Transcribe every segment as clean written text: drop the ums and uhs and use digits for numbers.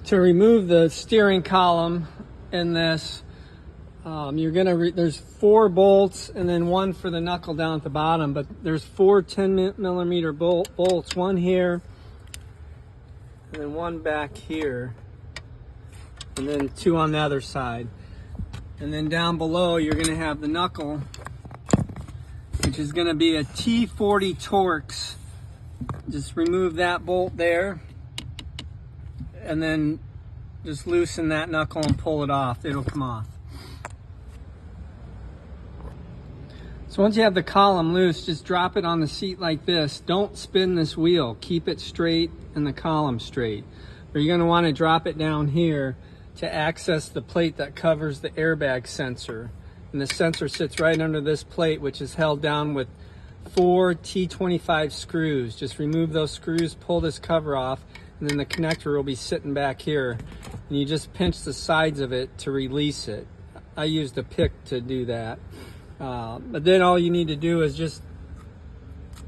To remove the steering column in this, there's 4 bolts and then 1 for the knuckle down at the bottom, but there's 4 10mm bolts, 1 here and then 1 back here, and then 2 on the other side. And then down below you're going to have the knuckle, which is going to be a T40 Torx. Just remove that bolt there and then just loosen that knuckle and pull it off. It'll come off. So once you have the column loose, just drop it on the seat like this. Don't spin this wheel. Keep it straight and the column straight. Or you're going to want to drop it down here to access the plate that covers the airbag sensor. And the sensor sits right under this plate, which is held down with 4 T25 screws. Just remove those screws, pull this cover off, and then the connector will be sitting back here. And you just pinch the sides of it to release it. I used a pick to do that. But then all you need to do is just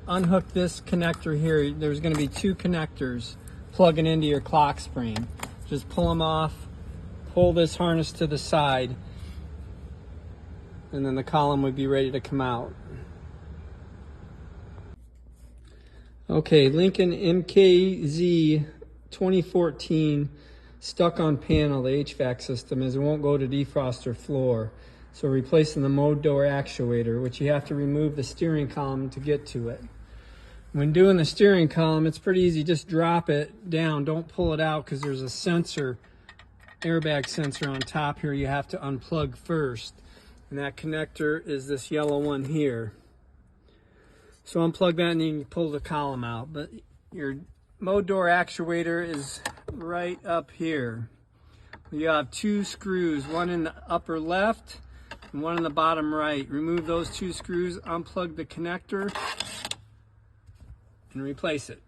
unhook this connector here. There's going to be 2 connectors plugging into your clock spring. Just pull them off, pull this harness to the side, and then the column would be ready to come out. Okay, Lincoln MKZ 2014 stuck on panel, the HVAC system, is it won't go to defrost or floor. So we're replacing the mode door actuator, which you have to remove the steering column to get to it. When doing the steering column, it's pretty easy. Just drop it down. Don't pull it out because there's a sensor, airbag sensor on top here you have to unplug first. And that connector is this yellow one here. So unplug that and you can pull the column out. But your mode door actuator is right up here. You have 2 screws, one in the upper left and one in the bottom right. Remove those 2 screws, unplug the connector, and replace it.